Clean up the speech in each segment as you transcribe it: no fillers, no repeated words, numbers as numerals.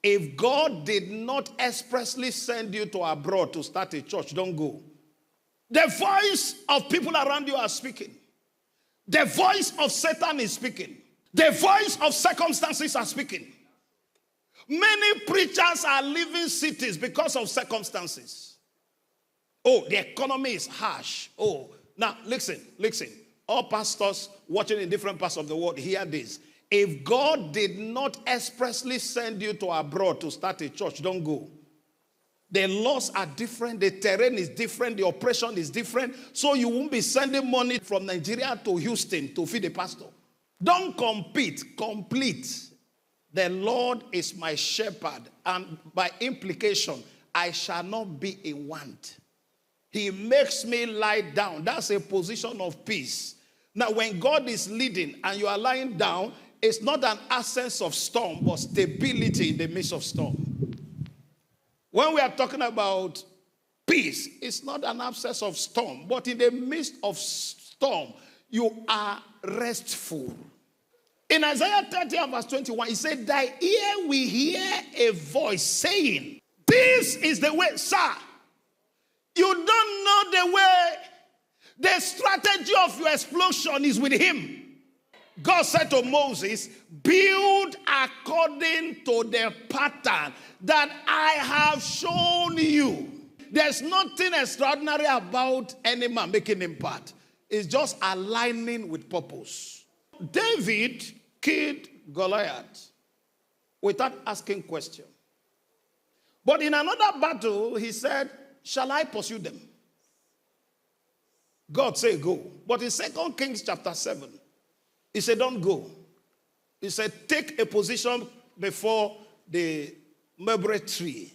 If God did not expressly send you to abroad to start a church, don't go. The voice of people around you are speaking. The voice of Satan is speaking. The voice of circumstances are speaking. Many preachers are leaving cities because of circumstances. Oh, the economy is harsh. Oh, now listen. All pastors watching in different parts of the world, hear this. If God did not expressly send you to abroad to start a church, don't go. The laws are different, the terrain is different, the operation is different. So you won't be sending money from Nigeria to Houston to feed a pastor. Don't compete, complete. The Lord is my shepherd, and by implication, I shall not be in want. He makes me lie down. That's a position of peace. Now, when God is leading and you are lying down, it's not an absence of storm, but stability in the midst of storm. When we are talking about peace, it's not an absence of storm, but in the midst of storm, you are restful. In Isaiah 30 verse 21, he said, thy ear will hear a voice saying, this is the way. Sir, you don't know the way. The strategy of your explosion is with him. God said to Moses, build according to the pattern that I have shown you. There's nothing extraordinary about any man making impact. It's just aligning with purpose. David killed Goliath without asking question. But in another battle, he said, shall I pursue them? God said, go. But in 2 Kings chapter 7, he said, don't go. He said, take a position before the mulberry tree.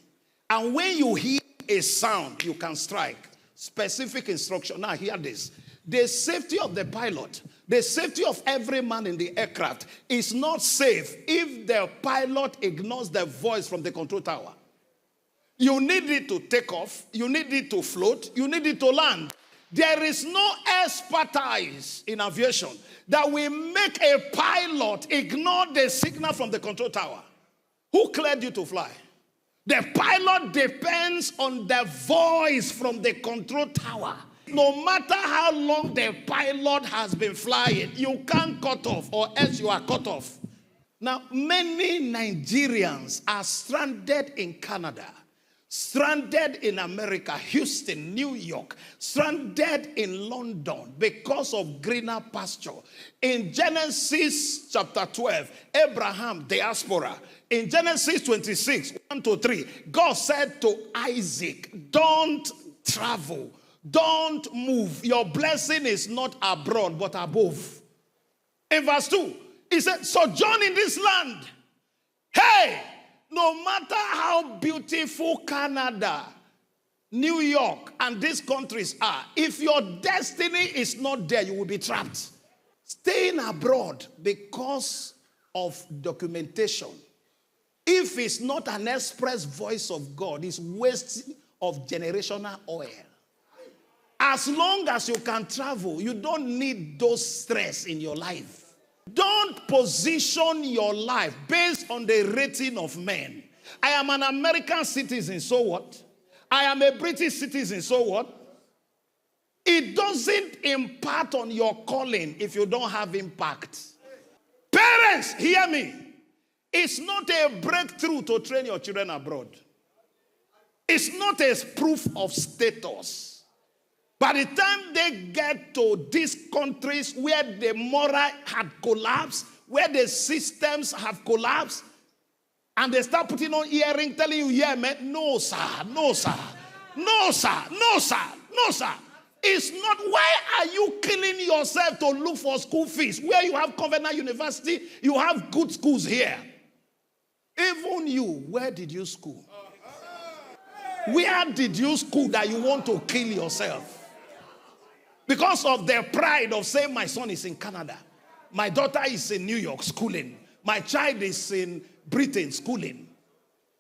And when you hear a sound, you can strike. Specific instruction. Now hear this. The safety of the pilot, the safety of every man in the aircraft is not safe if the pilot ignores the voice from the control tower. You need it to take off. You need it to float. You need it to land. There is no expertise in aviation that will make a pilot ignore the signal from the control tower. Who cleared you to fly? The pilot depends on the voice from the control tower. No matter how long the pilot has been flying, you can't cut off, or else you are cut off. Now, many Nigerians are stranded in Canada, stranded in America, Houston, New York, stranded in London because of greener pasture. In Genesis chapter 12, Abraham, diaspora. In Genesis 26, 1-3, God said to Isaac, don't travel, don't move. Your blessing is not abroad, but above. In verse 2, he said, sojourn in this land. Hey! No matter how beautiful Canada, New York, and these countries are, if your destiny is not there, you will be trapped. Staying abroad because of documentation, if it's not an express voice of God, it's waste of generational oil. As long as you can travel, you don't need those stress in your life. Don't position your life based on the rating of men. I am an American citizen, so what? I am a British citizen, so what? It doesn't impart on your calling if you don't have impact. Parents, hear me. It's not a breakthrough to train your children abroad. It's not a proof of status. By the time they get to these countries where the moral had collapsed, where the systems have collapsed, and they start putting on earring, telling you, yeah, man, no, sir, no, sir, no, sir, no, sir, no, sir. It's not, why are you killing yourself to look for school fees? Where you have Covenant University, you have good schools here. Even you, where did you school? Where did you school that you want to kill yourself? Because of their pride of saying, my son is in Canada. My daughter is in New York schooling. My child is in Britain schooling.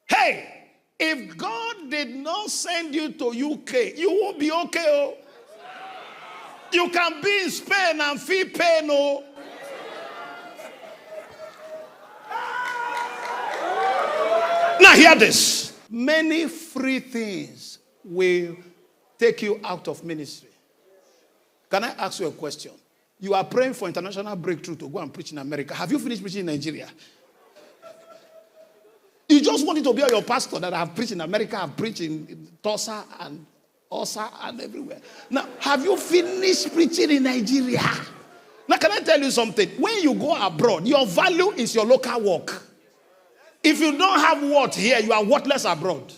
Hey, if God did not send you to UK, you won't be okay. Oh. You can be in Spain and feel pain. Oh. Now hear this. Many free things will take you out of ministry. Can I ask you a question? You are praying for international breakthrough to go and preach in America. Have you finished preaching in Nigeria? You just want it to be your pastor that I have preached in America, I have preached in Tulsa and Osa and everywhere. Now, have you finished preaching in Nigeria? Now, can I tell you something? When you go abroad, your value is your local work. If you don't have worth here, you are worthless abroad.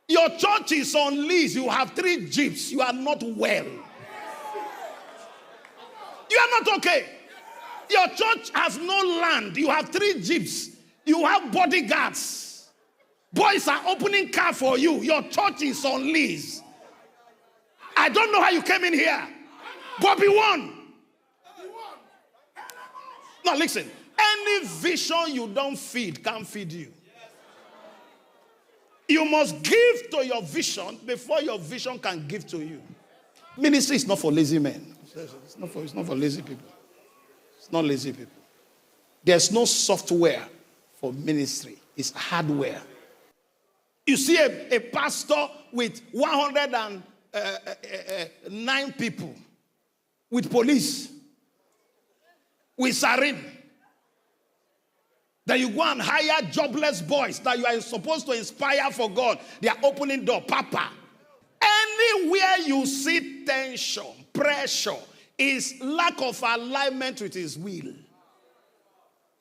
Your church is on lease. You have 3 jeeps. You are not well. You are not okay. Your church has no land. You have 3 jeeps. You have bodyguards. Boys are opening car for you. Your church is on lease. I don't know how you came in here. Bobby won. Now listen. Any vision you don't feed can't feed you. You must give to your vision before your vision can give to you. Ministry is not for lazy men. It's not for lazy people. It's not lazy people. There's no software for ministry. It's hardware. You see a pastor with 109 people, with police, with siren. That you go and hire jobless boys that you are supposed to inspire for God. They are opening door. Papa. Anywhere you see tension, pressure, is lack of alignment with his will.